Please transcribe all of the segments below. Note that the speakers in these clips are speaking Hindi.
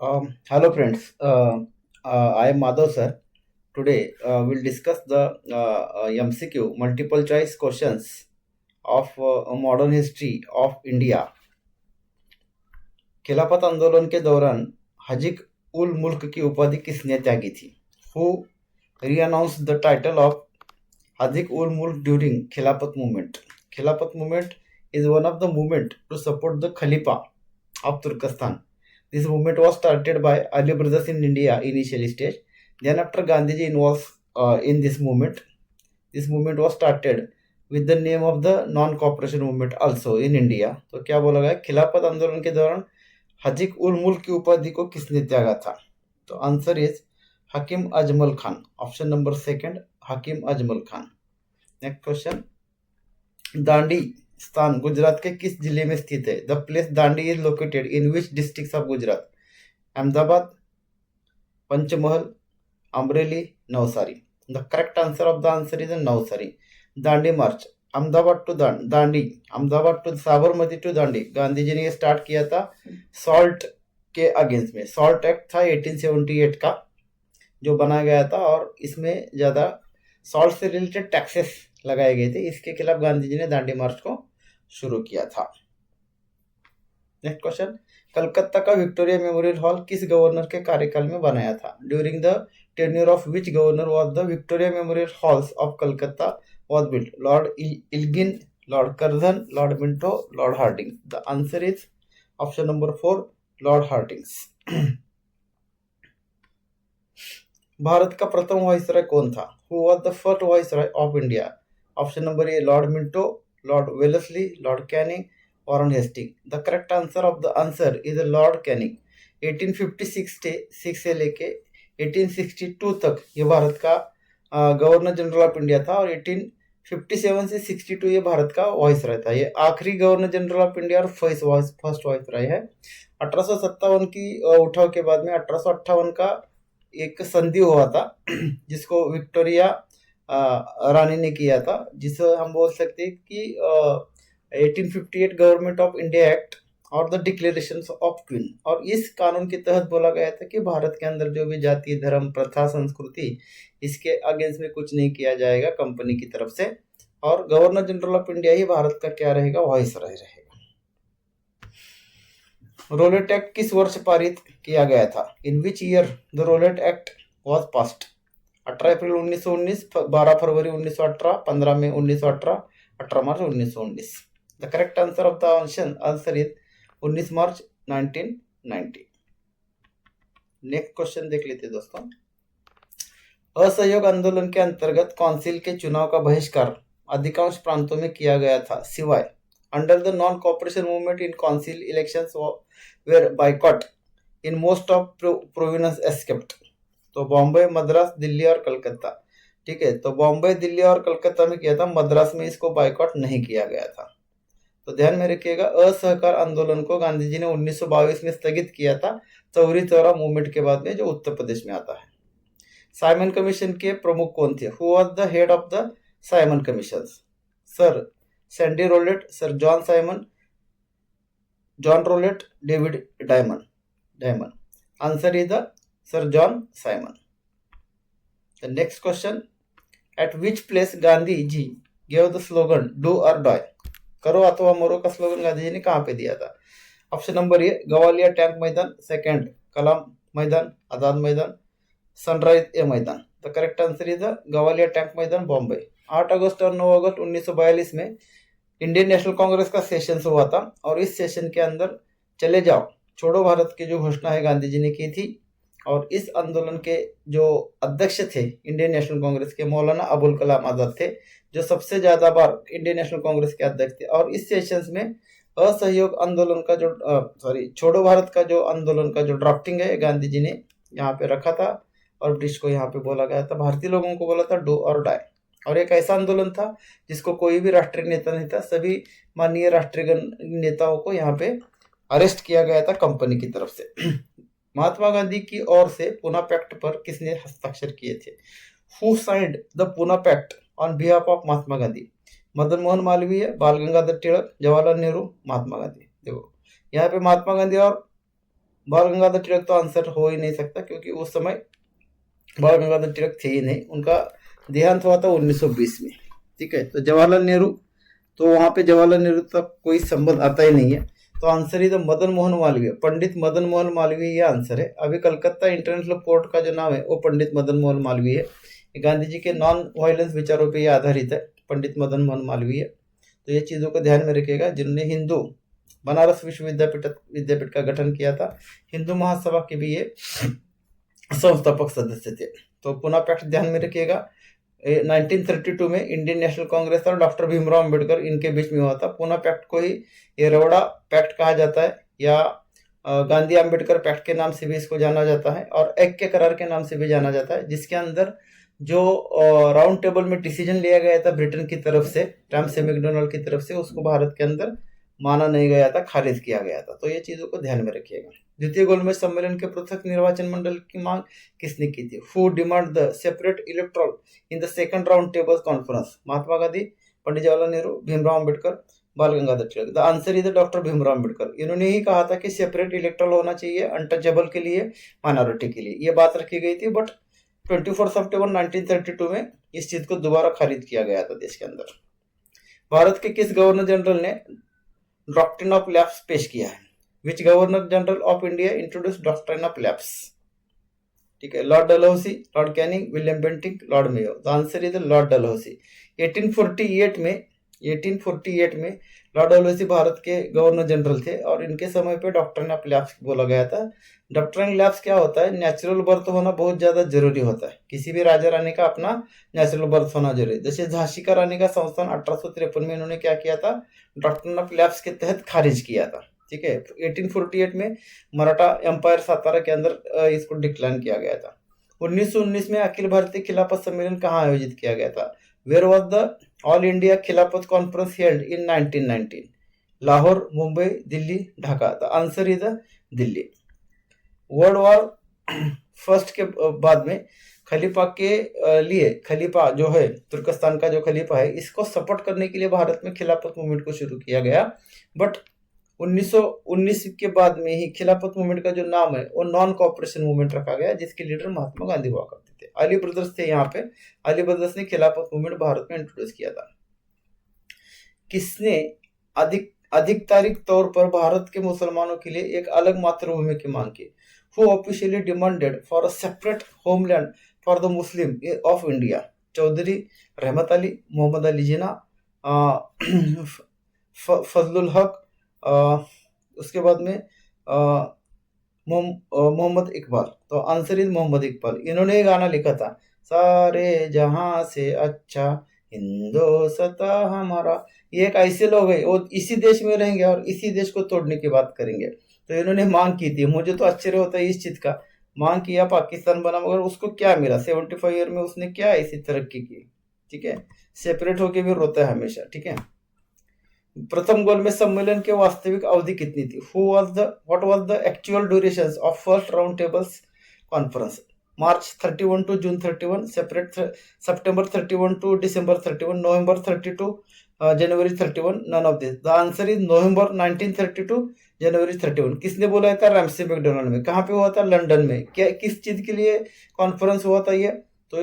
Hello friends, I am Madhav sir. Today we'll discuss the MCQ multiple choice questions of modern history of India. खिलाफत आंदोलन के दौरान हजीक उल मुल्क की उपाधि किसने त्यागी थी? Who re-announced the title of Hadik ul Mulk during Khilafat movement? Khilafat movement is one of the movement to support the Khalifa of Turkestan. This movement was started by Ali brothers in India initial stage. Then after Gandhiji involved in this movement was started with the name of the non-cooperation movement also in India. तो क्या बोला गया? खिलाफत आंदोलन के दौरान हजीक उल मुल्क की उपाधि को किसने त्यागा था? तो answer is Hakim Ajmal Khan. Option number second, Hakim Ajmal Khan. Next question, Dandi स्थान गुजरात के किस जिले में स्थित है? The place Dandi is located in which district of Gujarat? Ahmedabad, Panchmahal, Amreli, Navsari. The correct answer of the answer is Navsari. Dandi march Ahmedabad to Dandi, Ahmedabad to Sabarmati to Dandi Gandhi ji ने स्टार्ट किया था सॉल्ट के अगेंस्ट में. सॉल्ट एक्ट था 1878 का जो बनाया गया था और इसमें ज्यादा सॉल्ट से रिलेटेड टैक्सेस लगाए गए थे. इसके खिलाफ गांधी जी ने दांडी मार्च को शुरू किया था. नेक्स्ट क्वेश्चन, कलकत्ता का विक्टोरिया मेमोरियल हॉल किस गवर्नर के कार्यकाल में बनाया था? During the tenure of which governor was the Victoria Memorial halls of Calcutta was built? Lord Elgin, Lord Curzon, Lord Minto, Lord Hardinge. The answer is option number 4, Lord Hardinges. Bharat का प्रथम वाइसराय कौन था? Who was the first viceroy of India? Option number A Lord Minto, Lord Wellesley, Lord Canning, Warren Hastings. The correct answer of the answer is Lord Canning. 1856 से लेके 1862 तक ये भारत का गवर्नर जनरल ऑफ इंडिया था और 1857 से 62 ये भारत का वाइसराय था. ये आखिरी गवर्नर जनरल ऑफ इंडिया और फर्स्ट वाइसराय है. 1857 की उठाव के बाद में 1858 का एक संधि हुआ था जिसको विक्टोरिया रानी ने किया था, जिसे हम बोल सकते हैं कि 1858 गवर्नमेंट ऑफ इंडिया एक्ट और द डिक्लेरेशन ऑफ क्वीन. और इस कानून के तहत बोला गया था कि भारत के अंदर जो भी जाति, धर्म, प्रथा, संस्कृति, इसके अगेंस्ट में कुछ नहीं किया जाएगा कंपनी की तरफ से. और गवर्नर जनरल ऑफ इंडिया ही भारत का क्या रहेगा? वाइसराय रहेगा. रोलेट एक्ट किस वर्ष पारित किया गया था? In which year the Rowlatt Act was passed? 18 April 1919, 12 February 1918, 15 May 1918, 18 March 1919. The correct answer of the answer is 19 March 1990. Next question देख लेते दोस्तों. असहयोग आंदोलन के अंतर्गत काउंसिल के चुनाव का बहिष्कार अधिकांश प्रांतों में किया गया था सिवाय under the non cooperation movement in council elections were boycott in most of provinces except. तो बॉम्बे, मद्रास, दिल्ली और कलकत्ता. ठीक है, तो बॉम्बे, दिल्ली और कलकत्ता में किया था, मद्रास में इसको बाइकॉट नहीं किया गया था. तो ध्यान में रखिएगा, असहकार आंदोलन को गांधी जी ने 1922 में स्थगित किया था चौरी चौरा मूवमेंट के बाद में, जो उत्तर प्रदेश में आता है. साइमन कमीशन के प्रमुख कौन थे? Who was the head of the Simon commission? Sir Sandy Rowlatt, sir John Simon, John Rowlatt, David Diamond. Answer is the sir John Simon. The next question, at which place Gandhi ji gave the slogan do or die? करो अथवा मरो का स्लोगन गांधी जी ने कहाँ पे दिया था? ऑप्शन नंबर ए गवालिया टैंक मैदान, सेकंड कलाम मैदान, आजाद मैदान, सनराइज ए मैदान. The correct answer is the Gowalia tank मैदान, बॉम्बे. 8 अगस्त और 9 अगस्त 1942 में इंडियन नेशनल कांग्रेस का सेशन हुआ था और इस सेशन के अंदर चले जाओ छोड़ो भारत की जो घोषणा है गांधी जी ने की थी. और इस आंदोलन के जो अध्यक्ष थे इंडियन नेशनल कांग्रेस के, मौलाना अबुल कलाम आजाद थे, जो सबसे ज्यादा बार इंडियन नेशनल कांग्रेस के अध्यक्ष थे. और इस सेशन में असहयोग आंदोलन का जो छोड़ो भारत का जो आंदोलन का जो ड्राफ्टिंग है गांधी जी ने यहाँ पे रखा था और ब्रिटिश को यहाँ पे बोला गया था, भारतीय लोगों को बोला था डू और डाई. और एक ऐसा आंदोलन था जिसको कोई भी राष्ट्रीय नेता नहीं था, सभी माननीय राष्ट्रीय नेताओं को यहाँ पे अरेस्ट किया गया था कंपनी की तरफ से. महात्मा गांधी की ओर से पूना पैक्ट पर किसने हस्ताक्षर किए थे? Who signed the Poona pact on behalf of Mahatma Gandhi? Madan Mohan Malviya, Bal Gangadhar तिलक, जवाहरलाल नेहरू, महात्मा गांधी. देखो यहाँ पे महात्मा गांधी और बाल गंगाधर तिलक तो आंसर हो ही नहीं सकता, क्योंकि उस समय बाल गंगाधर तिलक थे ही नहीं, उनका देहांत हुआ था 1920 में। ठीक है, तो जवाहरलाल नेहरू, तो वहां पे जवाहरलाल नेहरू तक कोई संबंध आता ही नहीं है। तो आंसर ही तो मदन मोहन मालवीय, पंडित मदन मोहन मालवीय ये आंसर है। अभी कलकत्ता इंटरनेशनल कोर्ट का जो नाम है वो पंडित मदन मोहन मालवीय है। गांधी जी के नॉन वायलेंस विचारों पे ये आधारित है, पंडित मदन मोहन मालवीय। तो ये चीजों को ध्यान में रखिएगा। जिन्होंने हिंदू बनारस विद्यापीठ का गठन किया था, हिंदू महासभा के भी ये संस्थापक सदस्य थे। तो पुनः पैक्ट ध्यान में रखिएगा। 1932 में इंडियन नेशनल कांग्रेस और डॉक्टर भीमराव अंबेडकर इनके बीच में हुआ था। पुनः पैक्ट को ही येरवड़ा पैक्ट कहा जाता है, या गांधी अंबेडकर पैक्ट के नाम से भी इसको जाना जाता है, और ऐक्य करार के नाम से भी जाना जाता है, जिसके अंदर जो राउंड टेबल में डिसीजन लिया गया था ब्रिटेन की तरफ से, टॉमस मैकडोनाल्ड की तरफ से, उसको भारत के अंदर माना नहीं गया था, खारिज किया गया था। तो ये चीजों को ध्यान में रखिएगा। द्वितीय गोलमेज सम्मेलन के पृथक निर्वाचन मंडल की मांग किसने की थी? Who demand the separate electoral in the second round table conference? Mahatma Gandhi, Pandit Jawaharlal Nehru, Bhimrao Ambedkar, Bal Gangadhar Tilak. The answer is the doctor Bhimrao Ambedkar. इन्होंने ही कहा था कि सेपरेट इलेक्टोरल होना चाहिए अनटचेबल के लिए, माइनॉरिटी के लिए, ये बात रखी गई थी। बट 24 सितंबर 1932 में इस चीज को दोबारा खारिज किया गया था देश के अंदर। भारत के किस गवर्नर जनरल ने डॉक्ट्रिन ऑफ लैप्स पेश किया है? Which governor general of India introduce doctrine of lapse? ठीक है, Lord Dalhousie, Lord Canning, William Bentinck, Lord Mayo. The answer is Lord Dalhousie. 1848 में लॉर्ड डलहौसी भारत के गवर्नर जनरल थे, और इनके समय पे डॉक्ट्रिन ऑफ लैप्स बोला गया था। डॉक्ट्रिन लैप्स क्या होता है? नेचुरल बर्थ होना बहुत ज्यादा जरूरी होता है। किसी भी राजा रानी का अपना नेचुरल बर्थ होना जरूरी। जैसे झांसी का रानी का संस्थान 1853 में इन्होंने क्या किया था? डॉक्ट्रिन ऑफ लैप्स के तहत खारिज किया था। ठीक है, 1848 में मराठा एम्पायर सातारा के अंदर इसको डिक्लाइन किया गया था। 1919 में अखिल भारतीय खिलाफत सम्मेलन कहाँ आयोजित किया गया था? Where was the all India Khilafat conference held in 1919? Lahore, Mumbai, Delhi, Dhaka. The answer is Delhi. World war first के बाद में खलीफा के लिए, खलीफा जो है तुर्कस्तान का जो खलीफा है, इसको सपोर्ट करने के लिए भारत में खिलाफत मूवमेंट को शुरू किया गया। बट 1919 के बाद में ही खिलाफत मूवमेंट का जो नाम है वो नॉन कॉपरेशन मूवमेंट रखा गया, जिसके लीडर महात्मा गांधी हुआ करते थे। अली ब्रदर्स थे यहाँ पे। अली ब्रदर्स ने खिलाफत मूवमेंट भारत में इंट्रोड्यूस किया था। किसने आधिकारिक तौर पर भारत के मुसलमानों के लिए एक अलग मातृभूमि की मांग की? Who officially demanded for a separate homeland for the Muslim of India? Chaudhary, रहमत अली, मोहम्मद अली जिन्ना, फजलुल हक, उसके बाद में मोहम्मद इकबाल। तो आंसर इज मोहम्मद इकबाल। इन्होंने गाना लिखा था, सारे जहां से अच्छा हिंदोस्तां हमारा। ये एक ऐसे लोग हैं, वो इसी देश में रहेंगे और इसी देश को तोड़ने की बात करेंगे। तो इन्होंने मांग की थी। मुझे तो आश्चर्य होता है इस चीज का। मांग किया, पाकिस्तान बना, मगर उसको क्या मिला? 75 ईयर में उसने क्या ऐसी तरक्की की? ठीक है, सेपरेट होके भी रोता है हमेशा। ठीक है, प्रथम गोलमेज सम्मेलन के वास्तविक अवधि कितनी थी? What was the actual duration of first round tables conference? March 31 to June 31, September 31 to December 31, November 32, January 31, none of this. The answer is November 1932, January 31। किसने बोला था? रैमसे मैकडोनाल्ड में। कहाँ पे हुआ था? लंदन में। क्या, किस चीज के लिए कॉन्फ्रेंस हुआ था ये? तो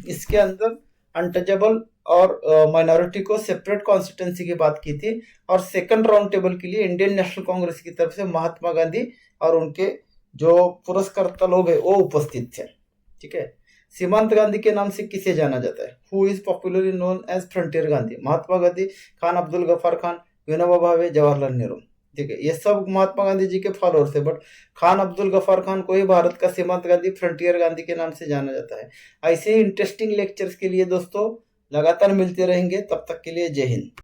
इसके अंदर अनटचेबल और माइनॉरिटी को सेपरेट कॉन्स्टिट्यूंसी की बात की थी, और सेकंड राउंड टेबल के लिए इंडियन नेशनल कांग्रेस की तरफ से महात्मा गांधी और उनके जो पुरस्कर्ता लोग हैं वो उपस्थित थे। ठीक है, सीमांत गांधी के नाम से किसे जाना जाता है? Who is popularly known as frontier Gandhi? Mahatma Gandhi, Khan Abdul Ghaffar Khan, Vinoba Bhave, Jawaharlal Nehru. ठीक है, ये सब महात्मा गांधी जी के फॉलोअर्स थे। बट खान अब्दुल गफ्फार खान को ही भारत का सीमांत गांधी, फ्रंटियर गांधी के नाम से जाना जाता है। ऐसे ही इंटरेस्टिंग लेक्चर्स के लिए दोस्तों लगातार मिलते रहेंगे। तब तक के लिए जय हिंद।